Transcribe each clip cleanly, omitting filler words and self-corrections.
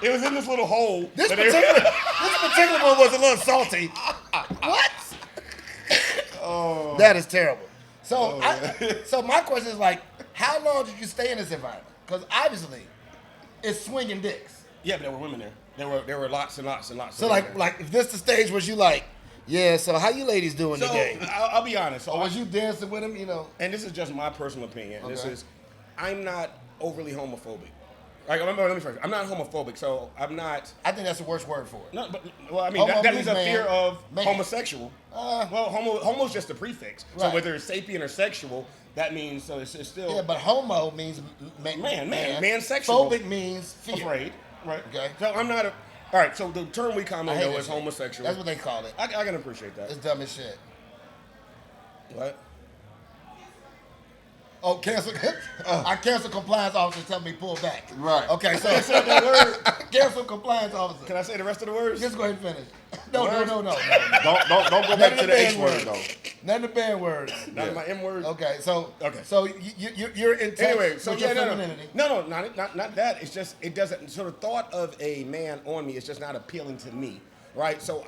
It was in this little hole. This particular one was a little salty. What? Oh. That is terrible. So, so my question is like, how long did you stay in this environment? Because obviously, it's swinging dicks. Yeah, but there were women there. There were lots and lots and lots. So of women there. like if this the stage was you like, yeah. So how you ladies doing So today? I'll be honest. So Or was you dancing with him? You know. and this is just my personal opinion. Okay. This is, I'm not overly homophobic. Like, let me first. I'm not homophobic, so I'm not. I think that's the worst word for it. No, but well, I mean Homo that means a means fear man. of Man. homosexual. Well, homo's just a prefix. So Right. whether it's sapien or sexual, that means so it's still Yeah, but homo means man sexual. Phobic means fear. afraid, right? Okay. So I'm not a. All right. So the term we I commonly hate know that is shit. homosexual. That's what they call it. I can appreciate that. It's dumb as shit. What? Oh, cancel. Our cancel compliance officer tell me pull back. Right. Okay, so I said that word. cancel compliance officer. Can I say the rest of the words? Just go ahead and finish. No. Don't go back to the H word though. None of the bad words. Not my M word. Okay, so Okay. so you're in touch Anyway, so with yeah, your no, femininity. no, not that. It's just it doesn't. So the thought of a man on me is just not appealing to me, right? So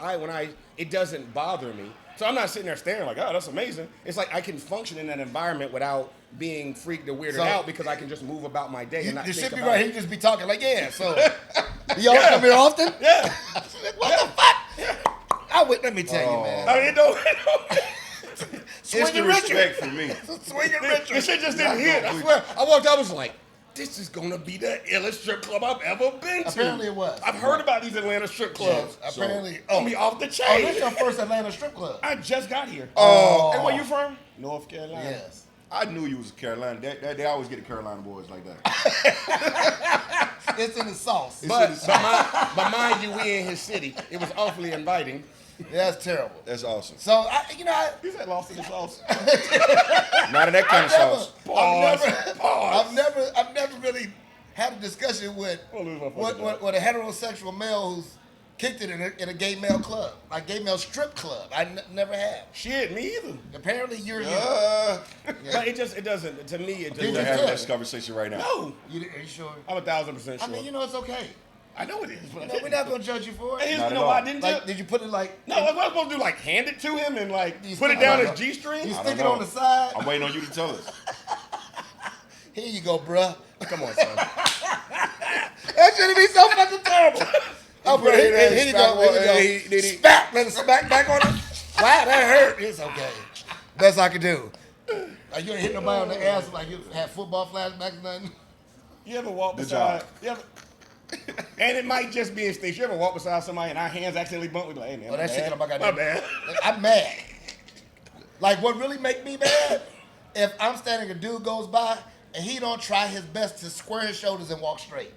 it doesn't bother me. So I'm not sitting there staring like, oh, that's amazing. It's like I can function in that environment without being freaked or weirded So- out because I can just move about my day and not The think shit be about right. it. He just be talking like, yeah. So y'all come here often? Yeah. What the fuck? Let me tell you, man. I mean, it don't. Instant respect for me. Swinging Richard. This shit just didn't hit. I swear. I walked out, I was like, this is gonna be the illest strip club I've ever been to. Apparently it was. I've heard about these Atlanta strip clubs. Yes, apparently. It's gonna be off the Oh, chain. this is your first Atlanta strip club. I just got here. Oh. And where you from? North Carolina. Yes. I knew you was a Carolina. They always get the Carolina boys like that. It's in the sauce. But mind you, we in his city. It was awfully inviting. That's terrible. That's awesome. So You said lost in the sauce. Not in that kind of sauce. I've never really had a discussion with a heterosexual male who's kicked it in a gay male club, like gay male strip club. I never have. Shit, me either. Apparently you're But it doesn't. To me, it We're just having this conversation right now. no. Are you sure? I'm 1,000% sure. I mean, it's okay. I know it is, but We're not gonna judge you for it. Not at you know all. why I didn't Like, do. did you put it like? No, what was I supposed to do? Like hand it to him and like You put it stick- down I don't his know. G-string? You I stick don't it on know. the side. I'm waiting on you to tell us. Here you go, bruh. Come on, son. That should be so fucking terrible. Oh, bro, here you go. Here you go. Smack, let it smack back on him. Wow, that hurt. It's okay. Best I could do. Like you ain't hit nobody on the ass like you had football flashbacks or nothing. You ever walk Good beside? job. You ever, and it might just be instincts. You ever walk beside somebody and our hands accidentally bump? We be like, hey man, Oh, my that shit bad. get on my goddamn. My bad. I'm mad. Like what really make me mad? If I'm standing, a dude goes by and he don't try his best to square his shoulders and walk straight.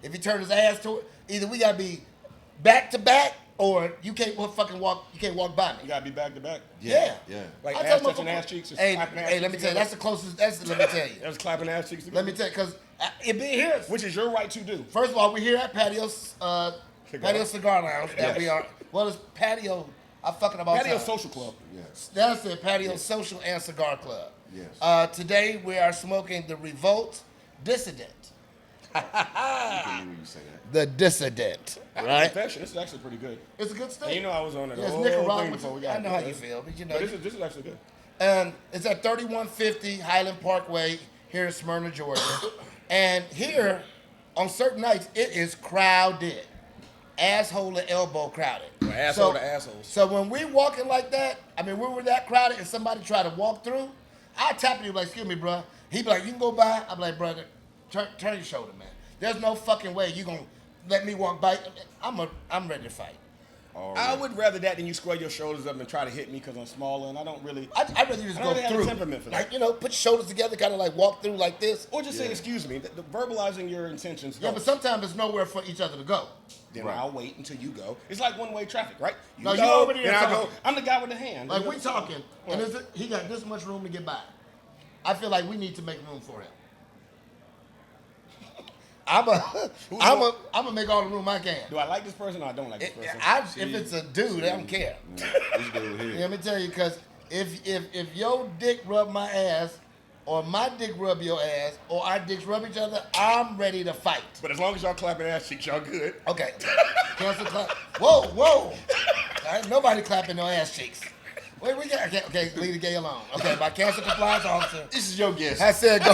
If he turn his ass to it, either we gotta be back to back or you can't fucking walk. You can't walk by You me. gotta be back to back. Yeah. Like I ass tell touching motherfuckers- ass cheeks. Or Hey, slapping ass hey, let me cheeks tell you, together. that's the closest. Let me tell you. That was clapping ass cheeks together. Let me tell you, because it be here. Which is your right to do. First of all, we're here at Patio Cigar Lounge. That we are. Well, it's patio. I'm fucking about Patio time. Social Club. Yes. That's it. Patio Social and Cigar Club. Yes. Today we are smoking the Revolt Dissident. I can hear you say that. The Dissident. Right. Confession. This is actually pretty good. It's a good state. And you know I was on it. Yeah, it's the whole Nicaragua. thing before we got I know here. how you feel, but you know. But this is actually good. And it's at 3150 Highland Parkway here in Smyrna, Georgia. And here, on certain nights, it is crowded. Asshole to elbow crowded. Asshole to assholes. So when we walking like that, I mean, we were that crowded and somebody try to walk through, I tap you like, excuse me, bro. He be like, you can go by. I be like, brother, turn your shoulder, man. There's no fucking way you gonna let me walk by. I'm ready to fight. I would rather that than you square your shoulders up and try to hit me because I'm smaller and I don't really. I'd rather you just I go don't really have through. a temperament for that. Like, put your shoulders together, kind of like walk through like this. Or just say, excuse me. The verbalizing your intentions. Yeah, but sometimes there's nowhere for each other to go. Then I'll wait until you go. It's like one-way traffic, right? No, you already then there I go. talking. I'm the guy with the hand. Like we talking, and he got this much room to get by. I feel like we need to make room for him. I'm gonna make all the room I can. Do I like this person or I don't like this person? If it's a dude, I don't care. This dude here. Let me tell you, because if your dick rub my ass, or my dick rub your ass, or our dicks rub each other, I'm ready to fight. But as long as y'all clapping ass cheeks, y'all good. Okay. Cancel clap. Whoa. All right, nobody clapping no ass cheeks. Wait, we got okay. Leave the gay alone. Okay, my cancer compliance officer. This is your guess. I said go.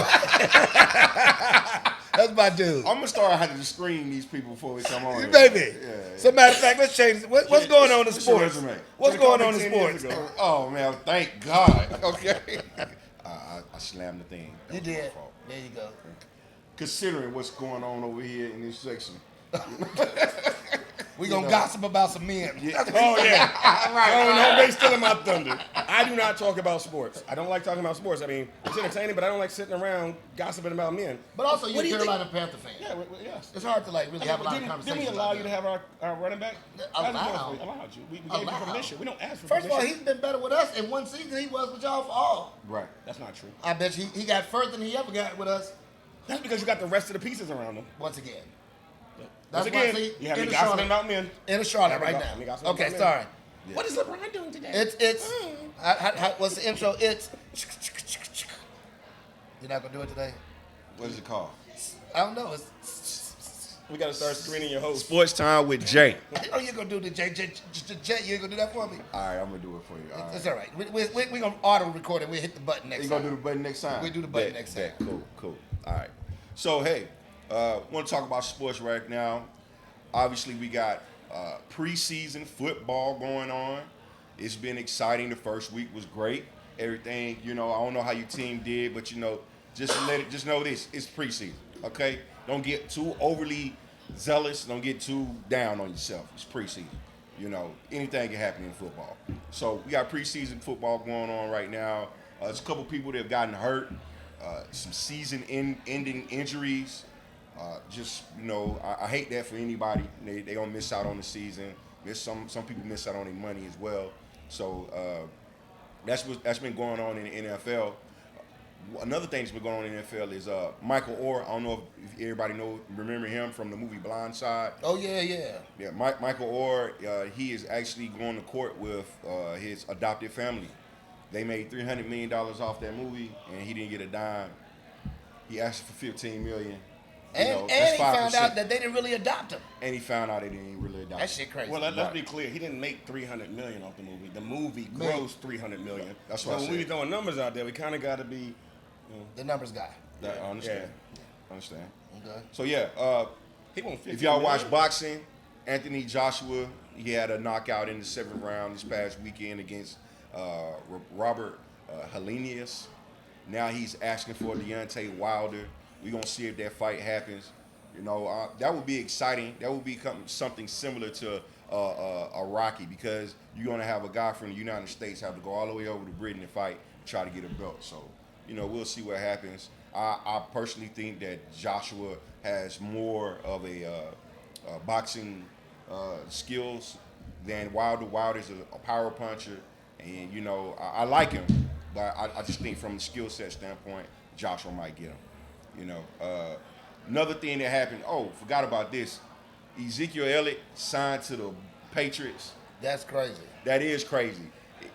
That's my dude. I'm gonna start having to screen these people before we come on. here. Baby. Yeah. So matter of fact, let's change. What's going on in What's your sports? resume? What's Should've going called on me in 10 years sports? ago. Oh man, thank God. Okay. I slammed the thing. That You was my did. fault. There you go. Considering what's going on over here in this section. We gonna gossip about some men. Oh yeah. No, they stealing my thunder. I do not talk about sports. I don't like talking about sports. I mean, it's entertaining, but I don't like sitting around gossiping about men. But also, What you're do a you Carolina Panther fan. Yeah, yes. It's hard to like really have a lot of Didn't conversations. we allow about you to that. have our running back? Allowed. Allowed you. We gave you Allowed. permission. We don't ask for First of all, permission. he's been better with us in one season. He was with y'all for all. Right. That's not true. I bet you he got further than he ever got with us. That's because you got the rest of the pieces around him. Once again. Once That's why I again, see you have me in the gossiping Charlotte. about men. In the Charlotte Have me right go- have me now. gossiping Okay, about sorry. Yeah. What is LeBron doing today? It's what's the intro? It's you're not gonna do it today? What is it called? I don't know. It's We got to start screening your host. Sports Time with Jay. oh, you're gonna do the J. You ain't gonna do that for me. All right, I'm gonna do it for you. All It's right. all right. We gonna auto record it. We'll hit the button next You time. gonna do the button next time? We'll do the button Bet, next bet. time. Cool. All right. So hey, want to talk about sports right now. Obviously, we got preseason football going on. It's been exciting. The first week was great. Everything, I don't know how your team did, but just know this: it's preseason. Okay, don't get too overly zealous. Don't get too down on yourself. It's preseason. Anything can happen in football. So we got preseason football going on right now. There's a couple people that have gotten hurt. Some season-ending injuries. I hate that for anybody. They gonna miss out on the season. Some people miss out on their money as well. So that's been going on in the NFL. Another thing that's been going on in the NFL is Michael Orr. I don't know if everybody remember him from the movie Blind Side. Oh yeah. Yeah, Michael Orr. He is actually going to court with his adopted family. They made $300 million off that movie, and he didn't get a dime. He asked for $15 million. And he that's found 5%. out that they didn't really adopt him. And he found out they didn't really adopt That him. shit crazy. Well, let's Right. be clear. He didn't make $300 million off the movie. The movie grossed $300 million. That's so what I when we said. throwing numbers out there, we kind of got to be. The numbers guy. I understand. Understand. Okay. So yeah, He won 50 if y'all watch million. boxing, Anthony Joshua, he had a knockout in the 7th round this past weekend against Robert Helenius. Now he's asking for Deontay Wilder. We're gonna see if that fight happens. That would be exciting. That would be something similar to a Rocky, because you're gonna have a guy from the United States have to go all the way over to Britain to fight, try to get a belt. So, we'll see what happens. I personally think that Joshua has more of a boxing skills than Wilder. Wilder's a power puncher, and I like him, but I just think from the skill set standpoint, Joshua might get him. Another thing that happened. Oh, forgot about this. Ezekiel Elliott signed to the Patriots. That's crazy. That is crazy.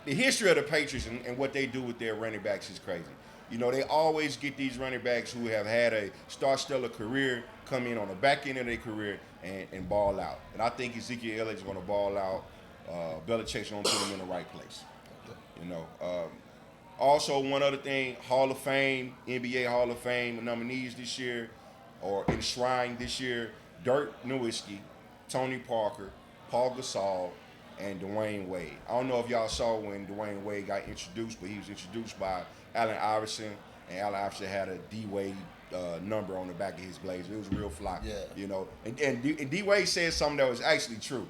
The history of the Patriots and what they do with their running backs is crazy. They always get these running backs who have had a star-stellar career come in on the back end of their career and ball out. And I think Ezekiel Elliott is going to ball out. Belichick's going to put him in the right place. Also, one other thing, Hall of Fame, NBA Hall of Fame nominees this year, or enshrined this year, Dirk Nowitzki, Tony Parker, Paul Gasol, and Dwayne Wade. I don't know if y'all saw when Dwayne Wade got introduced, but he was introduced by Allen Iverson, and Allen Iverson had a D-Wade number on the back of his blazer. It was real fly. Yeah. And D-Wade said something that was actually true.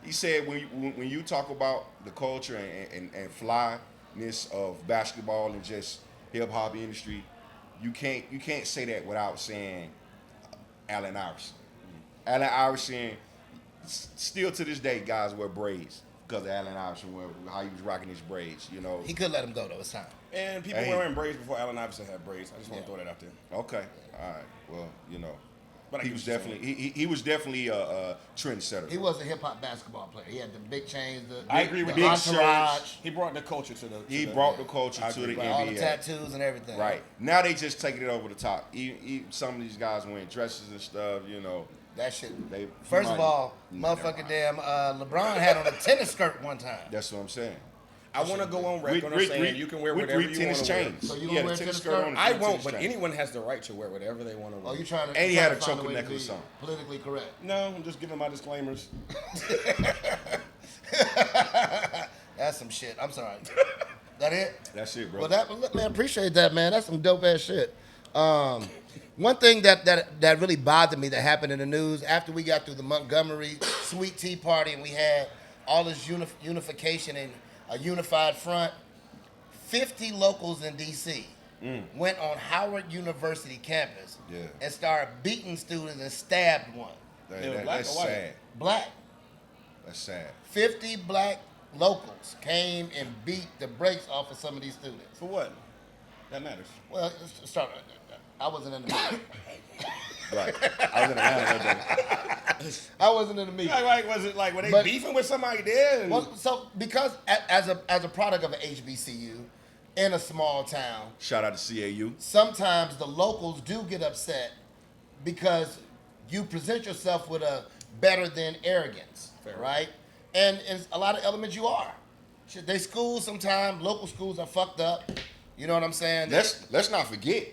He said when you talk about the culture and flyness of basketball and just hip-hop industry, you can't say that without saying Allen Iverson. Allen Iverson, still to this day, guys wear braids because of Allen Iverson, how he was rocking his braids. He could let him go though. It's time. And people Hey. wearing braids before Allen Iverson had braids. I just want to throw that out there. Okay, all right. Well, But I he get was what you're saying. definitely he was definitely a trendsetter. He was a hip hop basketball player. He had the big chains, I agree with the you. entourage, He brought the culture to the. He brought the culture I to agree. the right, all the NBA. tattoos and everything. Right. Now they just taking it over the top. Some of these guys wearing dresses and stuff, That shit. They First of might- all, Never motherfucking mind. damn LeBron had on a tennis skirt one time. That's what I'm saying. I want to go on record on saying you can wear with whatever three you tennis want to wear. chains. So you He gonna had a wear tennis tennis skirt skirt? on. and I three won't, tennis but chains. anyone has the right to wear whatever they want to wear. Oh, you trying to? And he you had trying a to find choker way to necklace be on. Politically correct. No, I'm just giving my disclaimers. That's some shit. I'm sorry. That it? That's it, bro. Well, man, appreciate that, man. That's some dope ass shit. One thing that really bothered me that happened in the news after we got through the Montgomery Sweet Tea Party and we had all this unification and a unified front, 50 locals in D.C. Went on Howard University campus and started beating students and stabbed one. That's or white? sad. Black. That's sad. 50 black locals came and beat the brakes off of some of these students. For what? That matters. Well, let's start. I wasn't in the meeting. Right. I was in Atlanta that day. I wasn't in the meeting. Like, was it like, were they But- beefing with somebody there? And Well, so because as a product of an HBCU in a small town, Shout out to CAU. sometimes the locals do get upset because you present yourself with a better than arrogance, Fair. right? And in a lot of elements you are. Shit, they schools sometimes, local schools are fucked up. You know what I'm saying? Let's not forget.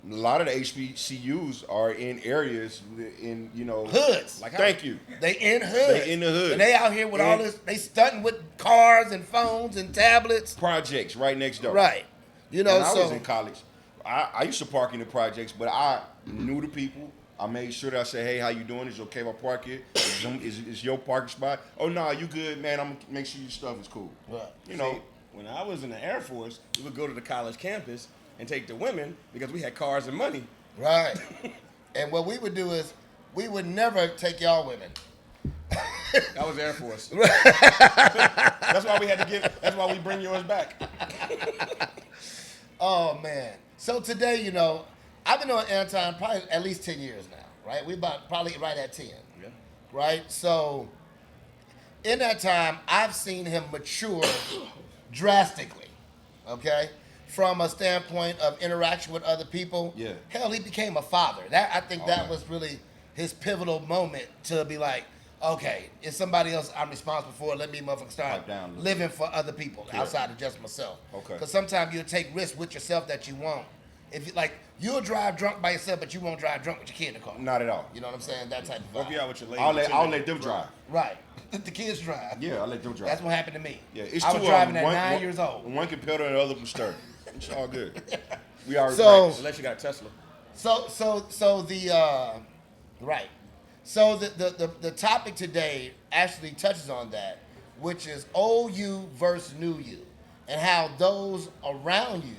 A lot of the HBCUs are in areas in Hoods. Like how- Thank you. They in hood. They in the hood. And they out here with all And- this, they stunting with cars and phones and tablets. Projects right next door. Right. You know, When I so was in college, I used to park in the projects, but I knew the people. I made sure that I said, hey, how you doing? Is it okay if I park here? Is your parking spot? Oh, no, you good, man. I'm going to make sure your stuff is cool. Right. You know, See, when I was in the Air Force, we would go to the college campus and take the women because we had cars and money. Right. And what we would do is we would never take y'all women. That was Air Force. That's why we had to give. That's why we bring yours back. Oh man. So today, I've been on Anton probably at least 10 years now, right? We about probably right at 10. Yeah. Right? So in that time, I've seen him mature drastically. Okay? From a standpoint of interaction with other people. Yeah. Hell, he became a father. I think that was really his pivotal moment to be like, okay, it's somebody else I'm responsible for. Let me motherfucking start Pipe down a little living for other people outside of just myself. Okay. Because sometimes you'll take risks with yourself that you won't. If you you'll drive drunk by yourself, but you won't drive drunk with your kid in the car. not at all. You know what I'm saying? That type of Walk vibe. you out with your lady. I'll let them drive. Right. The kids drive. Yeah, I'll let them drive. That's what happened to me. Yeah, it's I two was of driving them. at 9 years old. One can pedal and the other can stir. It's all good. We already So- practiced. Unless you got a Tesla. So the right. So the topic today actually touches on that, which is old you versus new you, and how those around you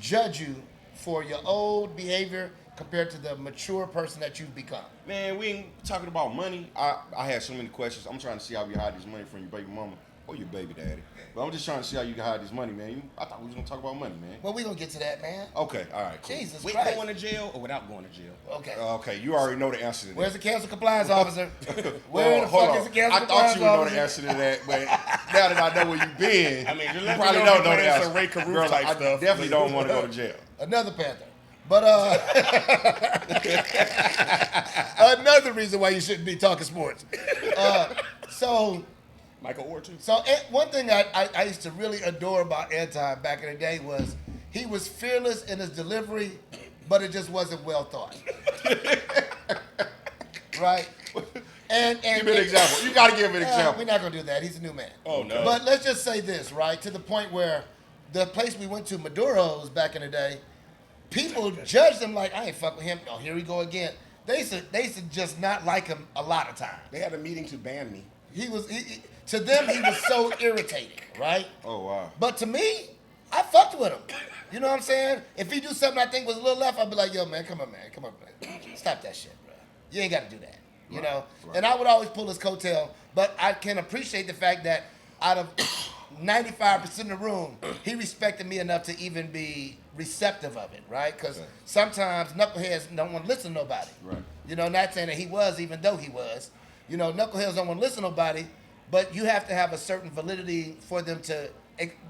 judge you for your old behavior compared to the mature person that you've become. Man, we ain't talking about money. I had so many questions. I'm trying to see how you hide this money from your baby mama or your baby daddy. But I'm just trying to see how you can hide this money, man. I thought we was gonna talk about money, man. Well, we gonna get to that, man. Okay, all right, cool. Jesus With Christ. going to jail or without going to jail? Okay. Okay, you already know the answer to that. Where's the council compliance officer? Where Well, the hold fuck on. is the council I thought you would know the compliance answer to that, but now that I know where you've been, I mean, just you let me probably know don't if know you're the playing answer. some Ray Caruth Girl, type I stuff. definitely don't want to go to jail. Another Panther. But another reason why you shouldn't be talking sports. So Michael Orr too. one thing I used to really adore about Anton back in the day was he was fearless in his delivery, but it just wasn't well thought. Right? And Give me an example. You got to give me an example. We're not gonna do that. He's a new man. Oh no. But let's just say this, right? To the point where the place we went to, Maduro's back in the day, people judged him like, I ain't fuck with him. Oh, here we go again. They used to just not like him a lot of times. They had a meeting to ban me. To them, he was so irritating, right? Oh, wow. But to me, I fucked with him. You know what I'm saying? If he do something I think was a little left, I'd be like, yo, man. Come on, man. Stop that shit, bro. You ain't got to do that. You know? Right. And I would always pull his coattail, but I can appreciate the fact that out of 95% of the room, he respected me enough to even be receptive of it, right? Because sometimes knuckleheads don't want to listen to nobody. Right. You know, not saying that he was, even though he was. You know, knuckleheads don't want to listen to nobody, but you have to have a certain validity for them to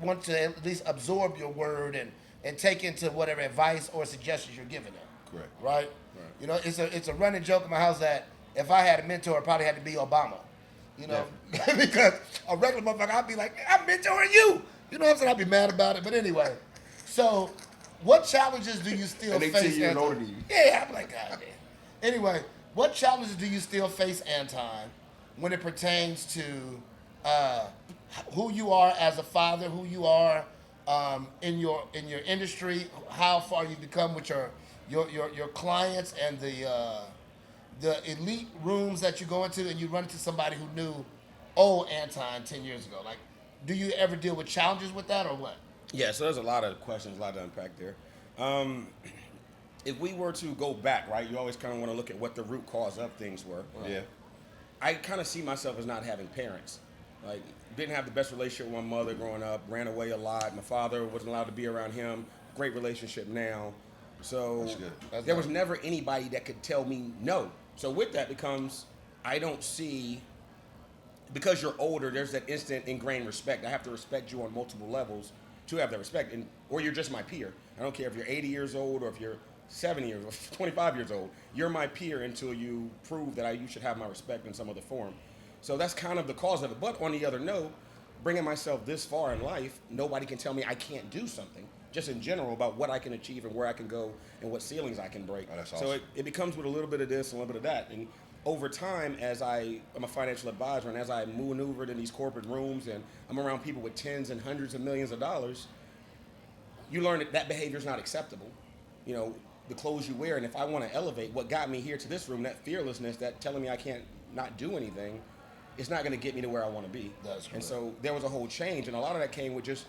want to at least absorb your word and take into whatever advice or suggestions you're giving them. Correct. Right? You know, it's a running joke in my house that if I had a mentor, it probably had to be Obama. You know, because a regular motherfucker, I'd be like, I'm mentoring you. You know what I'm saying? I'd be mad about it. But anyway, so what challenges do you still And they face? 10 years Anton? older than you. Yeah, I'm like, God damn. Anyway, what challenges do you still face, Anton, when it pertains to who you are as a father, who you are in your industry, how far you've become with your clients, and the elite rooms that you go into, and you run into somebody who knew old Anton 10 years ago? Like, do you ever deal with challenges with that or what? Yeah, so there's a lot of questions, a lot to unpack there. If we were to go back, right, you always kind of want to look at what the root cause of things were. Yeah. I kind of see myself as not having parents. Like, didn't have the best relationship with my mother growing up, ran away a lot. My father wasn't allowed to be around him. Great relationship now. So That's good. there was never anybody that could tell me no. So with that becomes, I don't see, because you're older, there's that instant ingrained respect. I have to respect you on multiple levels to have that respect, or you're just my peer. I don't care if you're 80 years old or if you're 70 years or 25 years old. You're my peer until you prove that you should have my respect in some other form. So that's kind of the cause of it. But on the other note, bringing myself this far in life, nobody can tell me I can't do something, just in general, about what I can achieve and where I can go and what ceilings I can break. Oh, that's So awesome. it becomes with a little bit of this and a little bit of that. And over time, as I'm a financial advisor, and as I maneuvered in these corporate rooms and I'm around people with tens and hundreds of millions of dollars, you learn that behavior is not acceptable. You know, the clothes you wear, and if I want to elevate, what got me here to this room, that fearlessness, that telling me I can't not do anything, it's not going to get me to where I want to be. That's correct. And so there was a whole change, and a lot of that came with just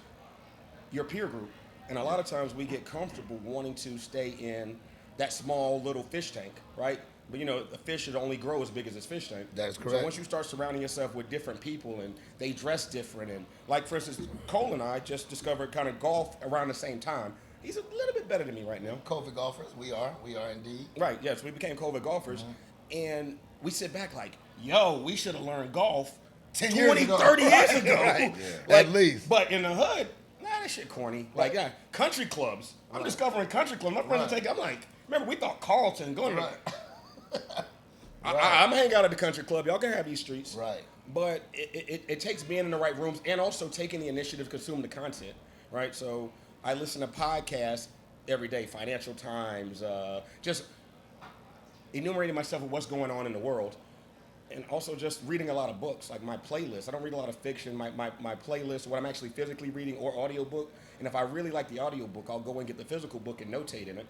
your peer group. And a lot of times we get comfortable wanting to stay in that small little fish tank, right? But you know, a fish should only grow as big as its fish tank. That is So correct. once you start surrounding yourself with different people and they dress different, and like for instance, Cole and I just discovered kind of golf around the same time. He's a little bit better than me right now. COVID golfers, we are indeed. Right, yes, we became COVID golfers, and we sit back like, yo, we should have learned golf 10 20, years ago. 30 years ago. Right. Yeah. At least. But in the hood, that shit corny. Like, yeah, country clubs. I'm discovering country clubs. My friends Right. I'm like, remember, we thought Carlton, going Right. I'm hang out at the country club. Y'all can have these streets. Right. But it takes being in the right rooms and also taking the initiative to consume the content, right? So I listen to podcasts every day, Financial Times, just enumerating myself with what's going on in the world. And also just reading a lot of books, like my playlist. I don't read a lot of fiction. My playlist, what I'm actually physically reading or audiobook. And if I really like the audiobook, I'll go and get the physical book and notate in it.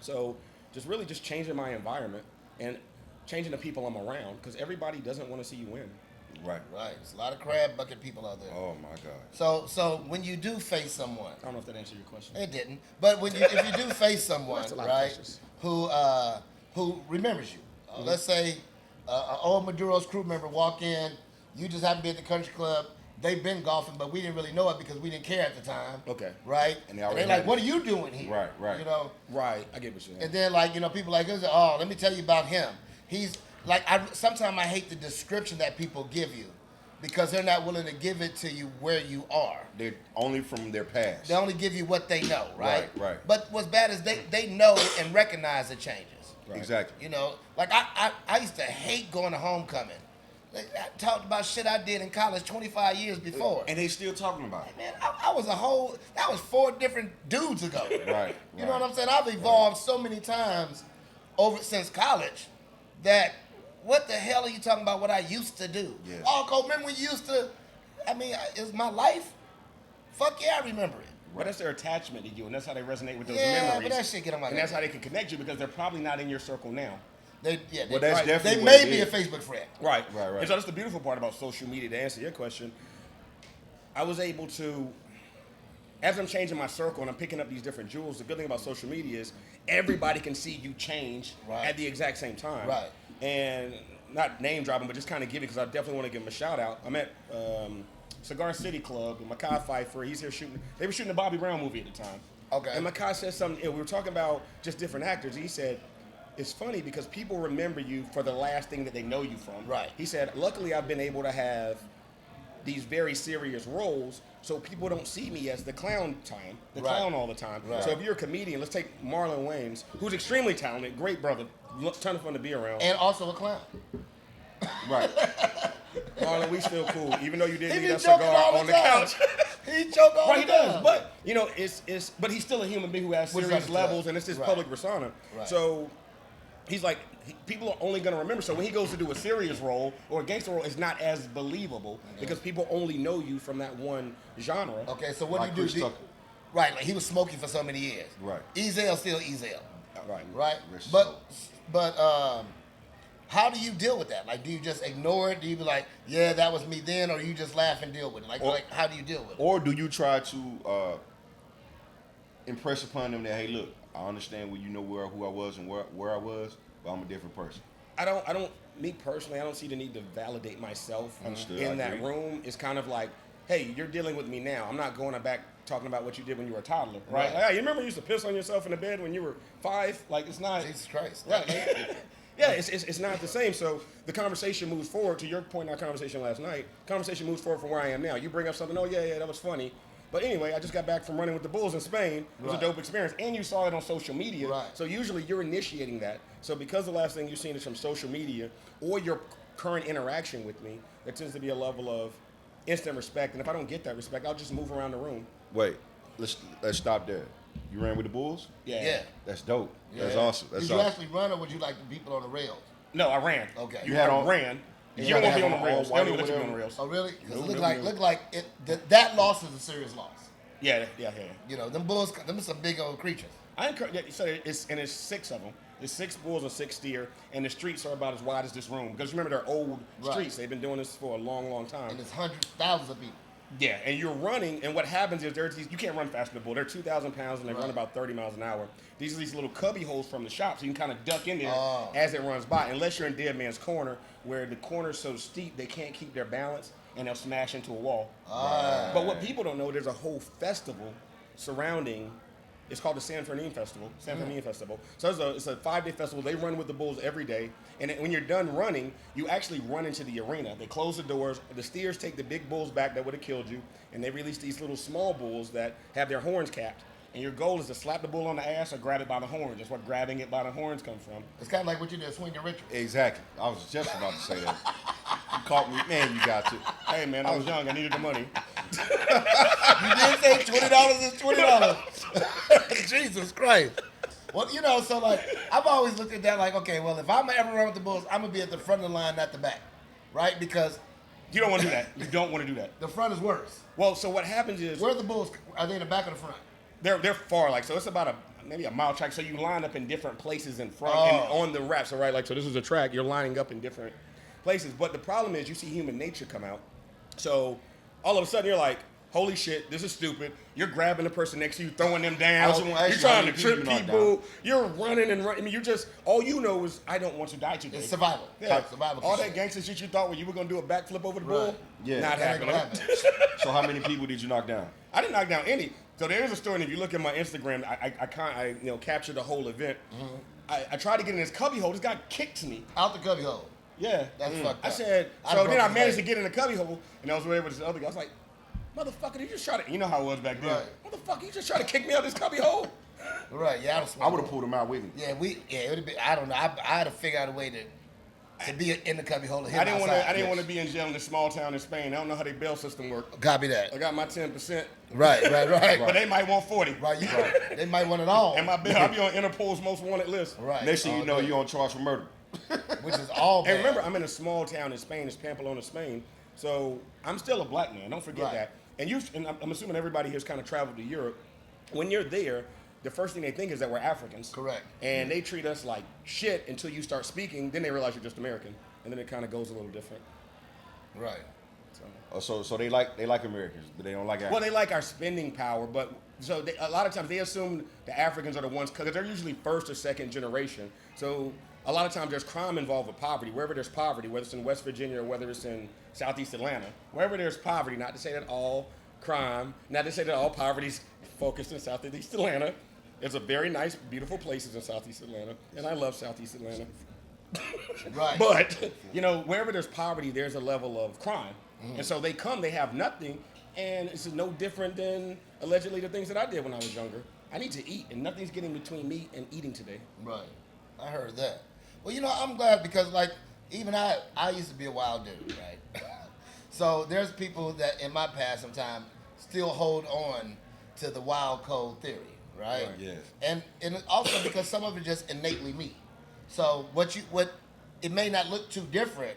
So just changing my environment and changing the people I'm around, because everybody doesn't want to see you win. Right. Right. There's a lot of crab bucket people out there. Oh my God. So when you do face someone, I don't know if that answered your question. it didn't, but if you do face someone, That's a lot of right, questions. who remembers you, let's say an old Maduro's crew member walk in, you just happen to be at the country club. They've been golfing, but we didn't really know it because we didn't care at the time. Okay. Right? And And they they're already like, had what it. are you doing here? Right, right. You know? Right, I get what you're saying. And then, like, you know, people like, oh, let me tell you about him. He's, like, sometimes I hate the description that people give you because they're not willing to give it to you where you are. They're only from their past. They only give you what they know, right? Right, right. But what's bad is they know and recognize the changes. Right. Exactly. You know, like I used to hate going to homecoming. Like, I talked about shit I did in college 25 years before. And they still talking about it. Man, that was 4 different dudes ago. Right. You know what I'm saying? I've evolved so many times since college that what the hell are you talking about what I used to do? Yeah. Oh, Cole, remember when you used to, it's my life? Fuck yeah, I remember it. But that's their attachment to you, and that's how they resonate with those Yeah, memories. but that shit get on my And that's how they can connect you, because they're probably not in your circle now. Well, that's right. definitely They what may it be a is. Facebook friend. Right. Right, right. And so that's the beautiful part about social media, to answer your question. I was able to, as I'm changing my circle and I'm picking up these different jewels, the good thing about social media is everybody can see you change Right. at the exact same time. Right. And not name dropping, but just kind of give it, because I definitely want to give them a shout out. I'm at Cigar City Club, and Mekhi Phifer, he's here shooting. They were shooting the Bobby Brown movie at the time. Okay. And Mekhi said something. We were talking about just different actors. He said, it's funny because people remember you for the last thing that they know you from. Right. He said, luckily I've been able to have these very serious roles, so people don't see me as the clown clown all the time. Right. So if you're a comedian, let's take Marlon Wayans, who's extremely talented, great brother, ton of fun to be around. And also a clown. Right. Marlon, we still cool, even though you didn't He eat be a joking cigar all the on the time. couch. He joke all Right, the he time. does. But you know, but he's still a human being who has Which serious is levels, right. and it's his Right. public persona. Right. So he's like, people are only going to remember. So when he goes to do a serious role or a gangster role, it's not as believable because people only know you from that one genre. Okay, so what Like do you Chris do? Tucker. Right, like he was smoking for so many years. Right. Ezel still Ezel. Right. Right? Rich But how do you deal with that? Like, do you just ignore it? Do you be like, yeah, that was me then, or you just laugh and deal with it? Like how do you deal with it? Or do you try to impress upon them that, hey, look, I understand who I was and where I was, but I'm a different person. Me personally, I don't see the need to validate myself Understood, in I that agree. room. It's kind of like, hey, you're dealing with me now. I'm not going back talking about what you did when you were a toddler, right? Right. Like, hey, you remember you used to piss on yourself in the bed when you were 5? Like, it's not. Jesus Christ. Right. Yeah, it's not the same. So the conversation moves forward. To your point in our conversation last night, conversation moves forward from where I am now. You bring up something, oh, yeah, that was funny. But anyway, I just got back from running with the Bulls in Spain. It was Right. a dope experience. And you saw it on social media. Right. So usually you're initiating that. So because the last thing you've seen is from social media or your current interaction with me, there tends to be a level of instant respect. And if I don't get that respect, I'll just move around the room. Wait, let's stop there. You ran with the Bulls? Yeah. That's dope. Yeah. That's awesome. That's Did you awesome. actually run, or would you like the people on the rails? No, I ran. Okay. You You had I on- ran. you You don't want to be had on the on rails. all They don't white even let you or be on the whatever? rails. Oh, really? 'Cause No, it looked no, like no. looked like that loss is a serious loss. Yeah. You know, them bulls, them are some big old creatures. I encourage. Yeah, so it's 6 of them. It's 6 bulls and 6 steer, and the streets are about as wide as this room. Because remember, they're old Right. streets. They've been doing this for a long, long time. And there's hundreds, thousands of people. Yeah, and you're running, and what happens is you can't run faster than a bull. They're 2,000 pounds, and they run Right. about 30 miles an hour. These are these little cubby holes from the shop, so you can kind of duck in there Oh. as it runs by, unless you're in dead man's corner, where the corner's so steep they can't keep their balance, and they'll smash into a wall. But what people don't know, there's a whole festival surrounding. It's called the San Fermin Festival. So it's a 5-day festival. They run with the bulls every day. And when you're done running, you actually run into the arena. They close the doors. The steers take the big bulls back that would have killed you. And they release these little small bulls that have their horns capped. And your goal is to slap the bull on the ass or grab it by the horns. That's what grabbing it by the horns come from. It's kind of like what you did swinging ritual. Exactly. I was just about to say that. You caught me. Man, you got to. Hey, man, I was young. I needed the money. You did say $20 is $20. Jesus Christ. Well, you know, so like I've always looked at that like, okay, well, if I'm ever run with the Bulls, I'm gonna be at the front of the line, not the back, right? Because You don't want to do that. You don't want to do that. the front is worse. Well, so what happens is Where are the Bulls? Are they in the back or the front? they're far, like, so it's about maybe a mile track. So you line up in different places in front Oh. and on the wraps. So right, like, so this is a track. You're lining up in different places. But the problem is you see human nature come out. So all of a sudden you're like, holy shit, this is stupid. You're grabbing the person next to you, throwing them down. was gonna ask You're you how trying to many people trip you knocked people. You're running and running. I mean, you just, all you know is, I don't want to die today. It's survival. Yeah. Survival. All shit. that gangster shit you thought when you were going to do a backflip over the bull, Right. Yeah. not That ain't happening. gonna happen. So how many people did you knock down? I didn't knock down any. So there is a story, and if you look at my Instagram, I captured the whole event. I tried to get in this cubby hole. This guy kicked me. Out the cubby hole. Yeah. That's fucked I up. said, I'd so broke then I his managed to leg. get in the cubby hole, and I was with this other guy. I was like, motherfucker, did you just try to, you know how it was back then. Right. Motherfucker, you just try to kick me out this cubby hole? Right. Yeah. I would have pulled him out with me. Yeah. It would have been. I don't know. I had to figure out a way to be in the cubby hole. And hit I didn't want outside. to. I didn't want to be in jail in this small town in Spain. I don't know how their bail system works. Copy that. I got my 10%, Right. but they might want 40. Right. They might want it all. And my bail, I'll be on Interpol's most wanted list. Right. Next thing you all know, day. you're on charge for murder. Which is all bad. And remember, I'm in a small town in Spain. It's Pamplona, Spain. So I'm still a black man. Don't forget Right. that. And I'm assuming everybody here's kind of traveled to Europe. When you're there, the first thing they think is that we're Africans. Correct. And they treat us like shit until you start speaking. Then they realize you're just American. And then it kind of goes a little different. Right. So they like Americans, but they don't like Well, Africans. they like our spending power, but so a lot of times they assume the Africans are the ones, because they're usually first or second generation. So a lot of times there's crime involved with poverty. Wherever there's poverty, whether it's in West Virginia or whether it's in Southeast Atlanta, wherever there's poverty, not to say that all crime, not to say that all poverty's focused in Southeast Atlanta. There's a very nice, beautiful places in Southeast Atlanta, and I love Southeast Atlanta. Right. But, wherever there's poverty, there's a level of crime. And so they come, they have nothing, and it's no different than allegedly the things that I did when I was younger. I need to eat, and nothing's getting between me and eating today. Right. I heard that. Well, I'm glad because, like, even I used to be a wild dude, right? So there's people that in my past sometimes still hold on to the wild code theory, right? Yes. And also because some of it just innately me. So what it may not look too different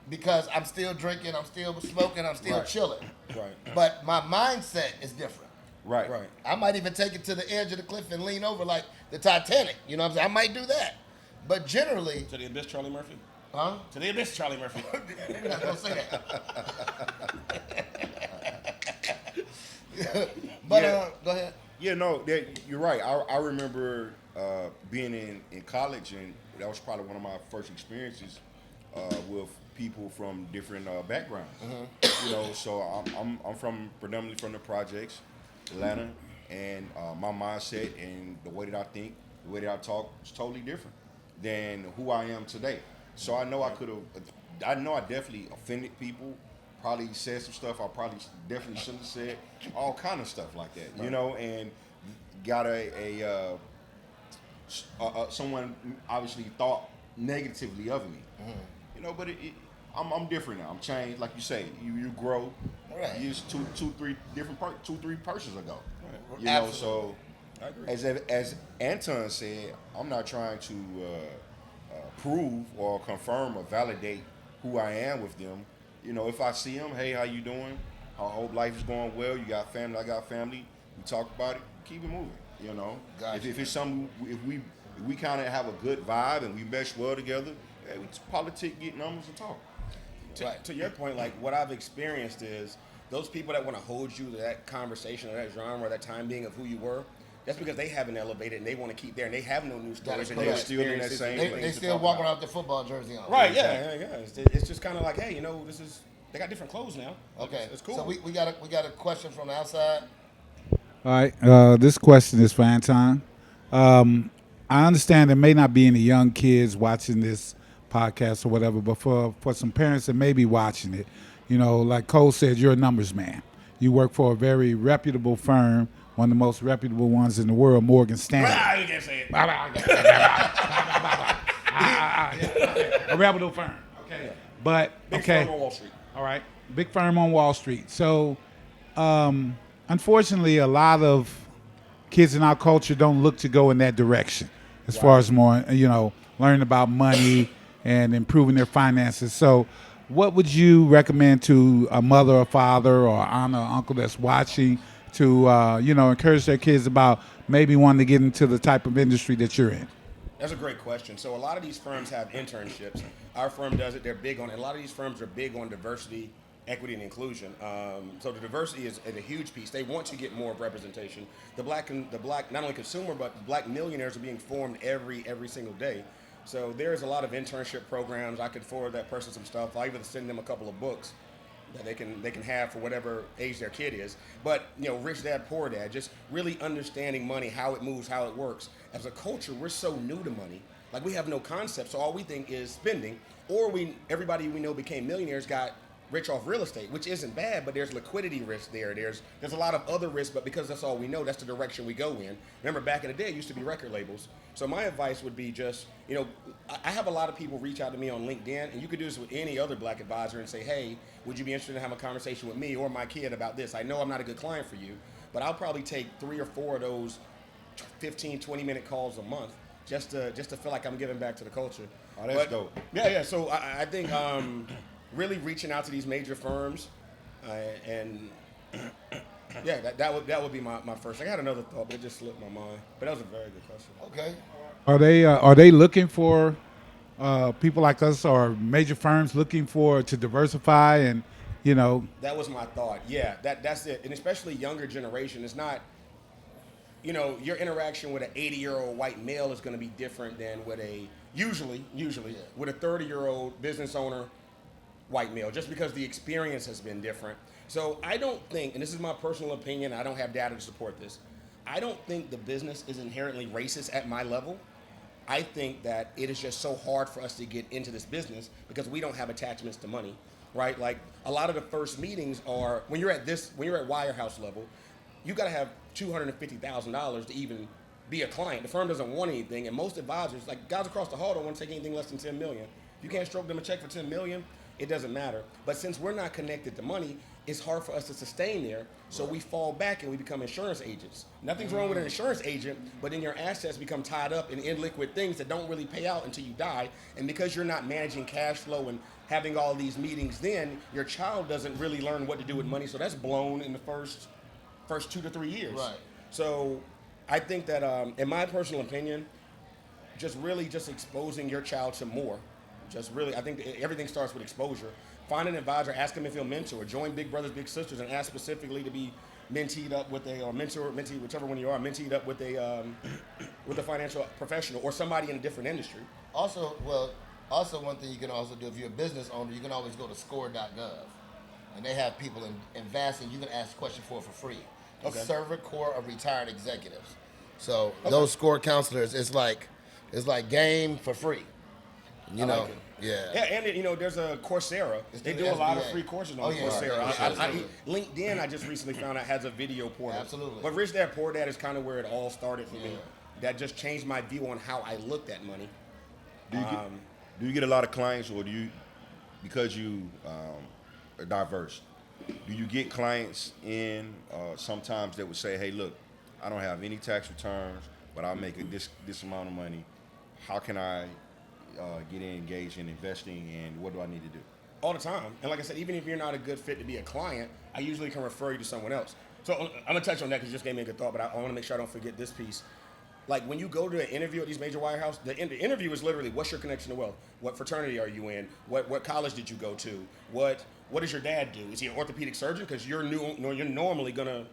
because I'm still drinking, I'm still smoking, I'm still chilling. Right. But my mindset is different. Right. Right. I might even take it to the edge of the cliff and lean over like the Titanic. You know what I'm saying? I might do that. But generally... To the abyss, Charlie Murphy? Huh? To the abyss, Charlie Murphy. You're not going to say that. But, Yeah. Go ahead. Yeah, no, you're right. I remember being in college, and that was probably one of my first experiences with people from different backgrounds. So I'm predominantly from the projects, Atlanta, and my mindset and the way that I think, the way that I talk is totally different than who I am today. So I know I definitely offended people. Probably said some stuff I probably definitely shouldn't have said. All kind of stuff like that, and got someone obviously thought negatively of me, but I'm different now. I'm changed, like you say. You grow. Right. You used two, three persons ago. Right. Absolutely. So I agree. as Anton said, I'm not trying to prove or confirm or validate who I am with them. If I see them, hey, how you doing? I hope life is going well. You got family, I got family. We talk about it, keep it moving. Gotcha. If it's something, if we kind of have a good vibe and we mesh well together, hey, we politic, get numbers, and talk. To your point, like what I've experienced is those people that want to hold you to that conversation or that genre or that time being of who you were, that's because they haven't elevated and they want to keep there and they have no new stories and correct. they're Still in that experiences same and place. They things to still talk walking about. around with their football jersey on. Right, yeah. It's just kind of like, hey, they got different clothes now. Okay. It's cool. So we got a question from the outside. All right. This question is for Anton. I understand there may not be any young kids watching this podcast or whatever, but for some parents that may be watching it, like Cole said, you're a numbers man. You work for a very reputable firm, one of the most reputable ones in the world, Morgan Stanley. You can't say it. A reputable firm. Okay. But, Big okay. firm on Wall Street. All right. Big firm on Wall Street. So, unfortunately, a lot of kids in our culture don't look to go in that direction as far as more, learning about money and improving their finances. So, what would you recommend to a mother or father or aunt or uncle that's watching to, encourage their kids about maybe wanting to get into the type of industry that you're in? That's a great question. So a lot of these firms have internships. Our firm does it. They're big on it. A lot of these firms are big on diversity, equity, and inclusion. So the diversity is a huge piece. They want to get more representation. The black not only consumer, but black millionaires are being formed every single day. So there's a lot of internship programs. I could forward that person some stuff. I'll even send them a couple of books that they can have for whatever age their kid is. But Rich Dad Poor Dad, just really understanding money, how it moves, how it works. As a culture, we're so new to money. Like we have no concept. So all we think is spending. Or everybody we know became millionaires got rich off real estate, which isn't bad, but there's liquidity risk there. There's a lot of other risks, but because that's all we know, that's the direction we go in. Remember, back in the day, it used to be record labels. So my advice would be just, I have a lot of people reach out to me on LinkedIn, and you could do this with any other black advisor and say, hey, would you be interested in having a conversation with me or my kid about this? I know I'm not a good client for you, but I'll probably take 3 or 4 of those 15, 20-minute calls a month just to feel like I'm giving back to the culture. Oh, that's dope. Yeah. So I think really reaching out to these major firms, and yeah, that would be my first. I had another thought, but it just slipped my mind. But that was a very good question. Okay. Are they looking for people like us or major firms looking to diversify and That was my thought. Yeah, that's it. And especially younger generation. It's not, your interaction with an 80-year-old white male is going to be different than with a Usually, Yeah. with a 30-year-old business owner, white male, just because the experience has been different. So I don't think, and this is my personal opinion, I don't have data to support this, I don't think the business is inherently racist at my level. I think that it is just so hard for us to get into this business because we don't have attachments to money, right? Like a lot of the first meetings are, when you're at Wirehouse level, you got to have $250,000 to even be a client. The firm doesn't want anything, and most advisors, like guys across the hall, don't want to take anything less than $10 million. If you can't stroke them a check for $10 million, it doesn't matter. But since we're not connected to money, it's hard for us to sustain there. So we fall back and we become insurance agents. Nothing's wrong with an insurance agent, but then your assets become tied up in illiquid things that don't really pay out until you die. And because you're not managing cash flow and having all these meetings, then your child doesn't really learn what to do with money. So that's blown in the first 2 to 3 years. Right. So I think that, in my personal opinion, just exposing your child to more. I think everything starts with exposure. Find an advisor, ask him if he'll mentor. Join Big Brothers Big Sisters and ask specifically to be menteed up with mentee, whichever one you are, menteed up with a financial professional or somebody in a different industry. Also, one thing you can also do if you're a business owner, you can always go to score.gov. And they have people investing. You can ask a question for free. The Okay. Servant Corps of Retired Executives. So those score counselors, it's like game for free. You know, like it. yeah. Yeah, and there's a Coursera. They the do a lot of SBA. free courses Oh, on yeah, Coursera. right. Absolutely. LinkedIn, I just recently found out, has a video portal. Absolutely. But Rich Dad Poor Dad is kind of where it all started for me. Yeah. That just changed my view on how I looked at money. Do you get a lot of clients, or do you, because you are diverse, do you get clients in sometimes that would say, hey, look, I don't have any tax returns, but I'll make this amount of money. How can I get engaged in investing, and what do I need to do? All the time. And like I said, even if you're not a good fit to be a client, I usually can refer you to someone else. So I'm going to touch on that because you just gave me a good thought, but I want to make sure I don't forget this piece. Like when you go to an interview at these major wirehouses, the interview is literally, what's your connection to wealth? What fraternity are you in? What college did you go to? What does your dad do? Is he an orthopedic surgeon? Because you're normally going to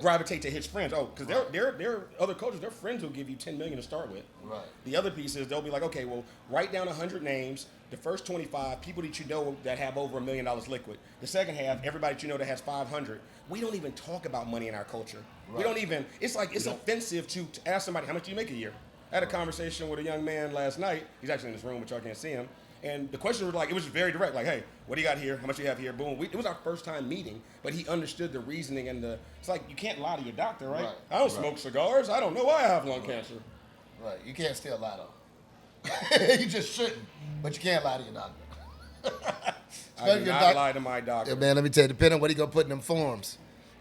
gravitate to his friends. Oh, because they're other coaches, their friends will give you $10 million to start with. Right. The other piece is they'll be like, okay, well, write down 100 names. The first 25 people that you know that have over $1 million liquid. The second half, everybody that you know that has 500. We don't even talk about money in our culture. Right. We don't even. It's like it's offensive to ask somebody how much do you make a year. I had a conversation with a young man last night. He's actually in this room, but y'all can't see him. And the question was like, it was very direct, like, hey, what do you got here? How much do you have here? Boom. It was our first time meeting, but he understood the reasoning and it's like, you can't lie to your doctor, right? Right. I don't smoke cigars. I don't know why I have lung cancer. Right. You can't still lie though. You just shouldn't, but you can't lie to your doctor. I do not lie to my doctor. Yeah, man, let me tell you, depending on what he gonna put in them forms.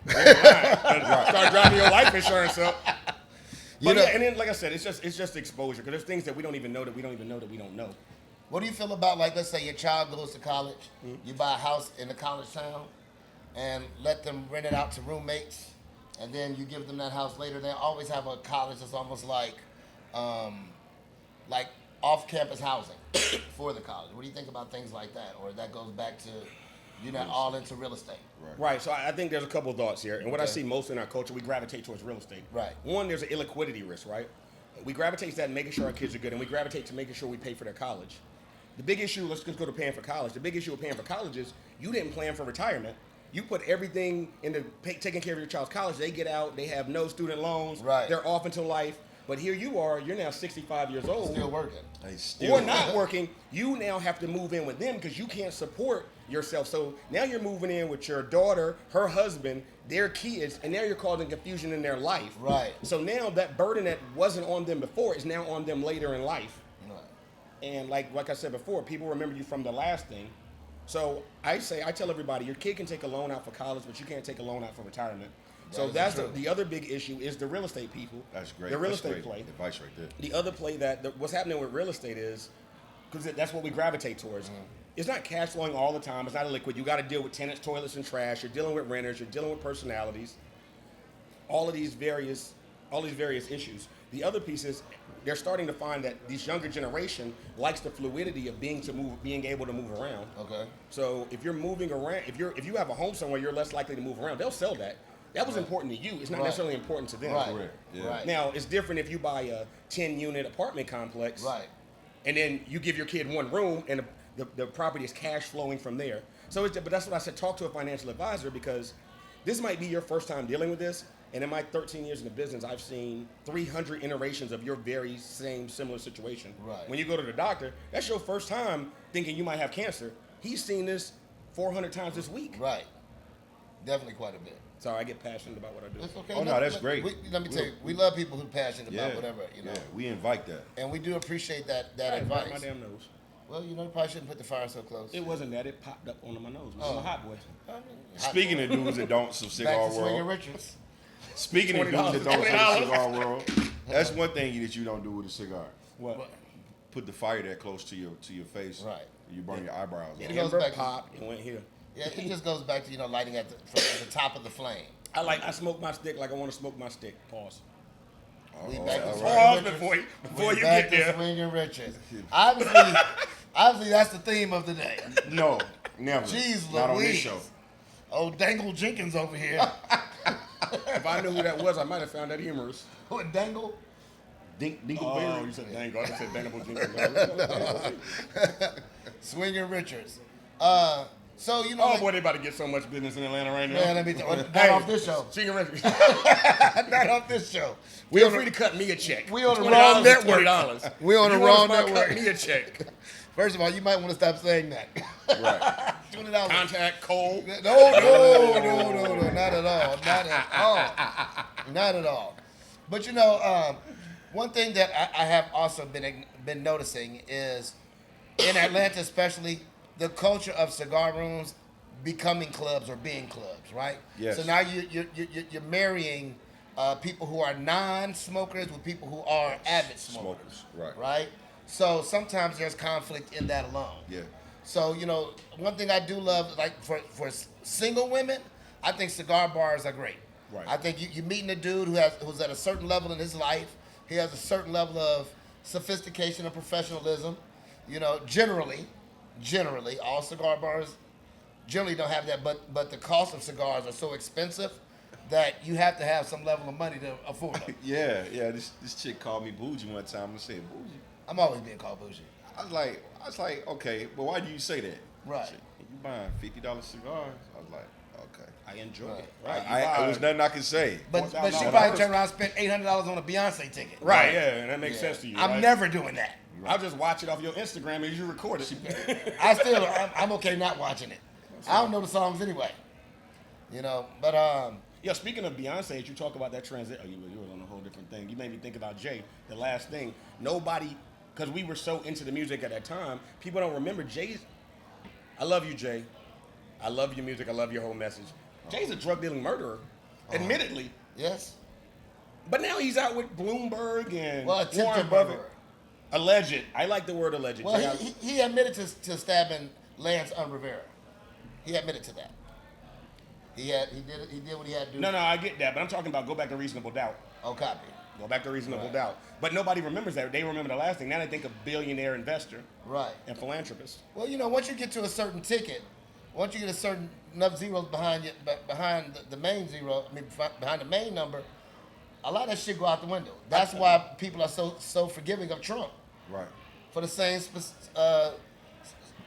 Start driving your life insurance up. You But know- yeah, and then like I said, it's just exposure because there's things that we don't even know that we don't know. What do you feel about, like, let's say your child goes to college, you buy a house in a college town, and let them rent it out to roommates, and then you give them that house later. They always have a college that's almost like off-campus housing for the college. What do you think about things like that? Or that goes back to you're not all into real estate. Right. So I think there's a couple of thoughts here, and what I Okay. see most in our culture, we gravitate towards real estate. Right. One, there's an illiquidity risk, right? We gravitate to that, making sure our kids are good, and we gravitate to making sure we pay for their college. The big issue, let's just go to paying for college. The big issue with paying for college is you didn't plan for retirement. You put everything into taking care of your child's college. They get out, they have no student loans. Right. They're off until life. But here you are, you're now 65 years old. Still working. Or not working, you now have to move in with them because you can't support yourself. So now you're moving in with your daughter, her husband, their kids, and now you're causing confusion in their life. Right. So now that burden that wasn't on them before is now on them later in life. Right. And like I said before, people remember you from the last thing. So I tell everybody, your kid can take a loan out for college, but you can't take a loan out for retirement. So that's the other big issue is the real estate people. That's great. The real That's estate great play. advice right there. The other play what's happening with real estate is, because that's what we gravitate towards. It's not cash flowing all the time. It's not a liquid. You got to deal with tenants, toilets, and trash. You're dealing with renters. You're dealing with personalities. All these various issues. The other piece is they're starting to find that this younger generation likes the fluidity of being able to move around. Okay. So if you're moving around, if you have a home somewhere, you're less likely to move around. They'll sell that. That was important to you. It's not Right. necessarily important to them. Right. Correct. Yeah. Right. Now, it's different if you buy a 10-unit apartment complex. Right. and then you give your kid one room, and the property is cash flowing from there. So, but that's what I said. Talk to a financial advisor, because this might be your first time dealing with this. And in my 13 years in the business, I've seen 300 iterations of your very same similar situation. Right. When you go to the doctor, that's your first time thinking you might have cancer. He's seen this 400 times this week. Right. Definitely quite a bit. So I get passionate about what I do. It's okay. Oh, no, that's great. Let me tell you, we love people who are passionate Yeah, about whatever, you know. Yeah, we invite that. And we do appreciate that I advice. my damn nose. Well, you know, you probably shouldn't put the fire so close. It wasn't that. It popped up onto my nose. I'm a hot boy. Speaking of dudes that don't some cigar Back to Swinging world. Richards. Speaking of dudes $20, that don't some $20. cigar world, that's one thing that you don't do with a cigar. What? Put the fire that close to your face. Right. You burn your eyebrows It off. goes Amber back- popped and went here. Yeah, it just goes back to, you know, lighting at the top of the flame. I smoke my stick like I want to smoke my stick. Pause. We Oh, back to all Swinging Pause Richards. before you back get there. to Swinging Richards. Obviously, that's the theme of the day. No, never. Jeez Not on this Louise. show. Oh, Dangle Jenkins over here. If I knew who that was, I might have found that humorous. Who, Dangle? Dinkleberry. Oh, you said Dangle. I said Dangle Jenkins. Swinging Richards. So, you know, Oh like- boy, they about to get so much business in Atlanta right now. man, let me tell you, not Hey, off this show. Swinging Richards. Not off this show. Feel free to cut me a check. we on the $20 wrong is network. $20. We on the You wanna wrong start network. Cut me a check. First of all, you might want to stop saying that. Right. $20. Contact Cole. No, not at all. Not at all. Not at all. But you know, one thing that I have also been noticing is in Atlanta, especially, the culture of cigar rooms becoming clubs or being clubs, right? Yes. So now you're marrying people who are non-smokers with people who are avid smokers. Right. Right. So sometimes there's conflict in that alone. Yeah. So, you know, one thing I do love, like for single women, I think cigar bars are great. Right. I think you're meeting a dude who's at a certain level in his life. He has a certain level of sophistication and professionalism. You know, generally, all cigar bars generally don't have that, but the cost of cigars are so expensive that you have to have some level of money to afford them. Yeah. This chick called me bougie one time. I said, bougie? I'm always being called bougie. I was like, okay, well, why do you say that? Right. She said, you buying $50 cigars? I was like, okay. I enjoy it. Right. Right. It was nothing I could say. But $4,000. she probably turned around and spent $800 on a Beyonce ticket. Right. Yeah, and that makes sense to you. I'm right? never doing that. I'll just watch it off your Instagram as you record it. I'm okay not watching it. I don't know the songs anyway. You know, but Yeah, speaking of Beyonce, as you talk about that transition, you were on a whole different thing. You made me think about Jay. The last thing, nobody, because we were so into the music at that time, people don't remember Jay's. I love you, Jay. I love your music. I love your whole message. Jay's a drug dealing murderer, admittedly. yes. But now he's out with Bloomberg and Well, Warren attempted Buffett. murderer. Alleged. I like the word alleged. Well, Jay, he admitted to stabbing Lance Rivera. He admitted to that. He did what he had to do. no, I get that, but I'm talking about go back to reasonable doubt. Oh, copy. Go back to reasonable Right. doubt. But nobody remembers that. They remember the last thing. Now they think of billionaire investor Right. and philanthropist. Well, you know, once you get to a certain ticket, once you get a certain enough zeros behind you, behind the main zero, behind the main number, a lot of that shit go out the window. That's why people are so forgiving of Trump Right. for the same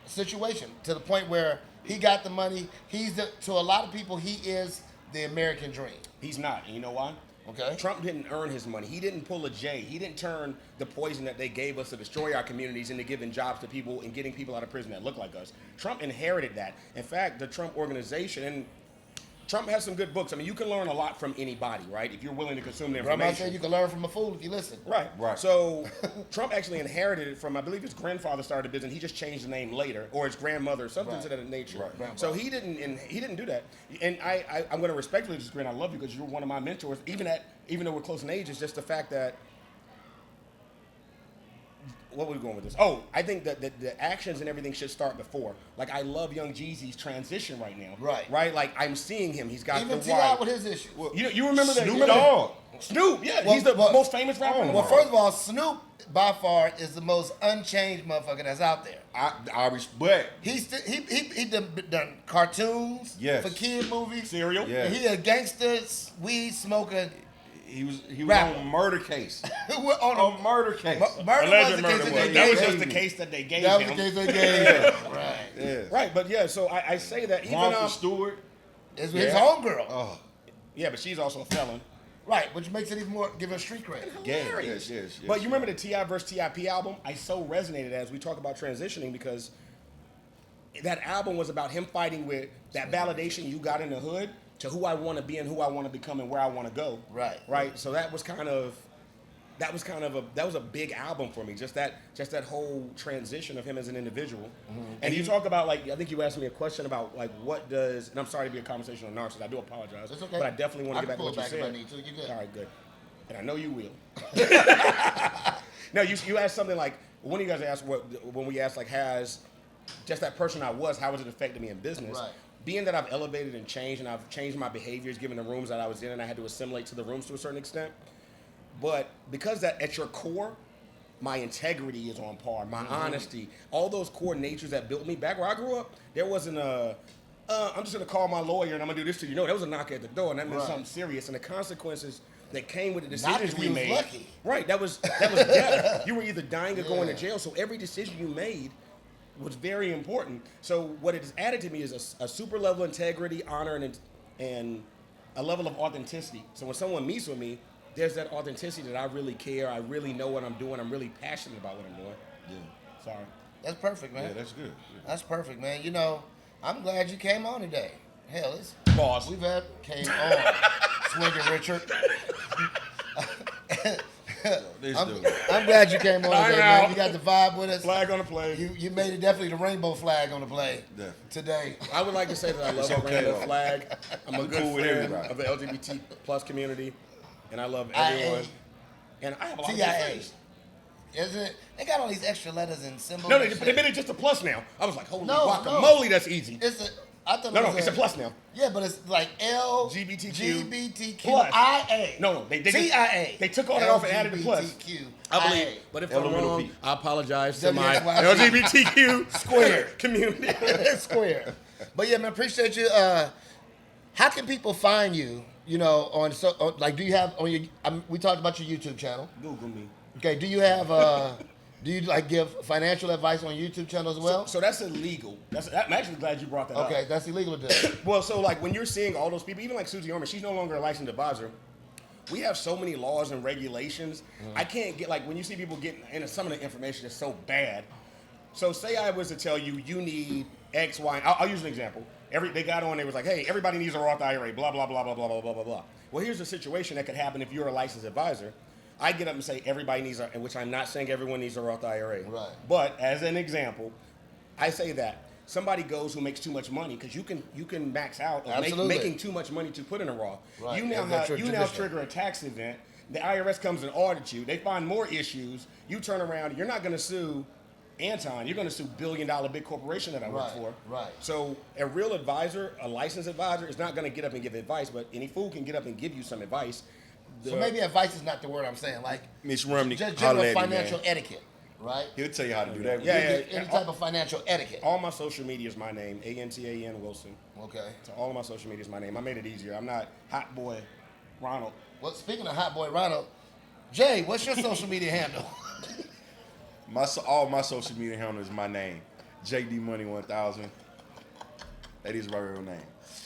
situation, to the point where he got the money. To a lot of people, he is the American dream. He's not. And you know why? Okay. Trump didn't earn his money. He didn't pull a J. He didn't turn the poison that they gave us to destroy our communities into giving jobs to people and getting people out of prison that look like us. Trump inherited that. In fact, the Trump organization, and Trump has some good books. I mean, you can learn a lot from anybody, right? If you're willing to consume the Grandma information. said you can learn from a fool if you listen. Right. Right. So Trump actually inherited it from, I believe his grandfather started a business. He just changed the name later, or his grandmother, something Right. to that nature. Right. So he didn't do that. And I'm going to respectfully disagree. And I love you because you're one of my mentors. Even though we're close in age, it's just the fact that. What were we going with this? Oh, I think that the actions and everything should start before. Like, I love Young Jeezy's transition right now. Right. Right. Like, I'm seeing him. He's got Even the T.I. white. with his issues. You remember that? Snoop Dogg. Snoop. Yeah, Well, he's the well- most famous rapper in the Well, world. first of all, Snoop by far is the most unchanged motherfucker that's out there. But He done cartoons Yes. for kid movies. Cereal. Yeah. He a gangster, weed smoker. He was Rapper. on murder case. On On murder case. Murder Alleged was the case murder that was. they That was gave just the him. case that they gave That was him. the case they gave him. Right. Yeah. Right, but yeah, so I say that even Martha Stewart. It's his Yeah. homegirl. Oh, yeah, but she's also a felon. Right, which makes it even more, give her street cred. yeah, Hilarious. yes. But you remember the T.I. versus T.I.P. album? I so resonated as we talk about transitioning because that album was about him fighting with that validation you got in the hood to who I want to be and who I want to become and where I want to go. Right. So that was a big album for me. Just that whole transition of him as an individual. Mm-hmm. And you talk about, like, I think you asked me a question about, like, what does, and I'm sorry to be a conversational narcissist. I do apologize. It's okay. But I definitely want to get back to pull what it you back said. if I need to. You're good. All right, good. And I know you will. No, you asked something like, one of you guys asked when we asked, like, has just that person I was, how has it affected me in business? Right. Being that I've elevated and changed, and I've changed my behaviors given the rooms that I was in, and I had to assimilate to the rooms to a certain extent. But because that at your core, my integrity is on par, my honesty, all those core natures that built me. Back where I grew up, there wasn't I'm just gonna call my lawyer and I'm gonna do this to you. No, that was a knock at the door, and that meant something serious. And the consequences that came with the decisions we made. Lucky. Right, that was death. You were either dying or going to jail. So every decision you made was very important. So what it has added to me is a super level of integrity, honor, and a level of authenticity. So when someone meets with me, there's that authenticity that I really care. I really know what I'm doing. I'm really passionate about what I'm doing. Yeah. Sorry. That's perfect, man. Yeah, that's good. Yeah. That's perfect, man. You know, I'm glad you came on today. Hell, Boss. we've had came on. Swinging Richard. I'm glad you came on today, man. You got the vibe with us. Flag on the play. You made it definitely the rainbow flag on the play today. I would like to say that I love the okay, rainbow though. flag. I'm a good cool with friend everybody. of the LGBT plus community, and I love everyone. And I have a lot of good TIA. friends. Isn't it? They got all these extra letters and symbols. No, and they shit. made it just a plus now. I was like, holy No, guacamole, that's easy. I thought No, it was it's a plus now. Yeah, but it's like LGBTQ LGBTQIA. No, they TIA. They took all that off and added the plus. I believe. But if I'm Elemental wrong, P. I apologize to my WXYZ. LGBTQ Square. community. Square. But yeah, man, appreciate you. How can people find you? You know, like, do you have on your? We talked about your YouTube channel. Google me. Okay. Do you have? Do you like give financial advice on YouTube channel as well? So that's illegal. I'm actually glad you brought that up. Okay, that's illegal to do. Well, so like when you're seeing all those people, even like Susie Orman, she's no longer a licensed advisor. We have so many laws and regulations. I can't get, like, when you see people getting into some of the information is so bad. So say I was to tell you, you need X, Y, and I'll use an example. They got on, they was like, hey, everybody needs a Roth IRA, blah, blah, blah, blah, blah, blah, blah, blah, blah. Well, here's a situation that could happen if you're a licensed advisor. I get up and say everybody needs which I'm not saying everyone needs a Roth IRA. Right. But as an example, I say that somebody goes who makes too much money, because you can max out of making too much money to put in a Roth. Right. You now trigger a tax event. The IRS comes and audits you. They find more issues. You turn around. You're not going to sue Antan. You're going to sue billion-dollar big corporation that I work for. Right. So a real advisor, a licensed advisor, is not going to get up and give advice, but any fool can get up and give you some advice. So maybe advice is not the word I'm saying. Like, Miss Romney, just holla general at me, financial man. etiquette, right? He'll tell you how to do that. Yeah. Any type of financial etiquette. All my social media is my name, Antan Wilson. Okay. So all of my social media is my name. I made it easier. I'm not Hot Boy Ronald. Well, speaking of Hot Boy Ronald, Jay, what's your social media handle? All my social media handle is my name, JD Money 1000. That is my real name.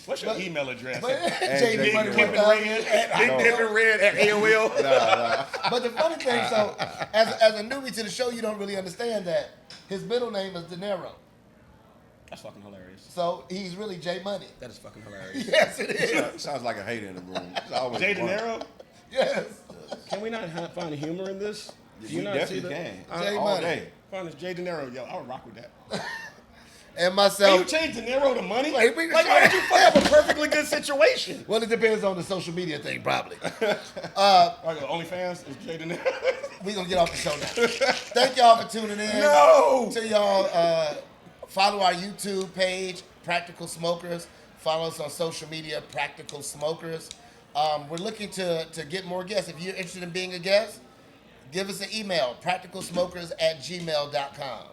What's your email address? Jay Big Money Pimpin' 1000. Big Pimpin' Red at AOL. But the funny thing, so as a newbie to the show, you don't really understand that his middle name is De Niro. That's fucking hilarious. So he's really Jay Money. That is fucking hilarious. Yes, it is. Sounds like a hater in the room. It's always Jay De fun. Niro? Yes. Can we not find humor in this? Do We definitely can. Jay All Money. day. Find this Jay De Niro. Yo, I would rock with that. And Can myself. you change De Niro to money? Like, we- Like, why would you fuck up a perfectly good situation? Well, it depends on the social media thing, probably. Like, OnlyFans is Jay De Niro. We're going to get off the show now. Thank y'all for tuning in. No! To y'all, follow our YouTube page, Practical Smokers. Follow us on social media, Practical Smokers. We're looking to get more guests. If you're interested in being a guest, give us an email, practicalsmokers@gmail.com.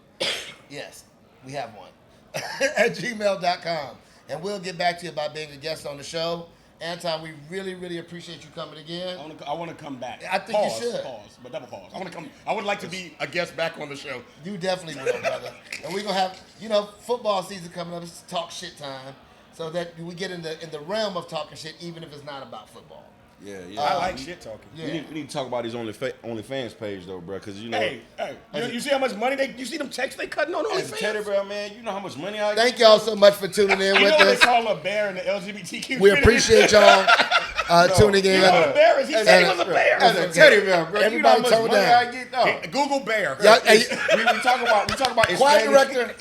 Yes, we have one. At gmail.com. And we'll get back to you about being a guest on the show. Anton, we really, really appreciate you coming again. I want to come back. I think you should. Pause, but double pause. I want to come. I would like to be a guest back on the show. You definitely will, brother. And we're gonna have, football season coming up. It's talk shit time, so that we get in the realm of talking shit, even if it's not about football. Yeah. I like shit talking. Yeah. We need to talk about his OnlyFans page though, bro, because Hey, you see how much money you see them checks they cutting on as a teddy OnlyFans? bear, man, you know how much money I Thank y'all so much for tuning in You with know what they us. call a bear in the LGBTQ? We appreciate y'all tuning in. You know what a bear is? He said he was a bear. As a teddy bear, bro. You know how Everybody much tone money down. I get? No. Google bear. Y'all, hey, we talk about quiet expanding- director.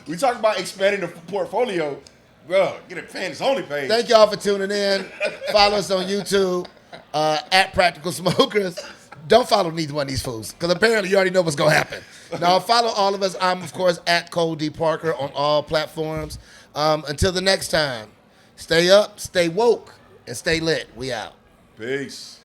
We talk about expanding the portfolio, bro. Get a fans only page. Thank y'all for tuning in. Follow us on YouTube at Practical Smokers. Don't follow neither one of these fools, because apparently you already know what's going to happen. Now, follow all of us. I'm, of course, at Cole D. Parker on all platforms. Until the next time, stay up, stay woke, and stay lit. We out. Peace.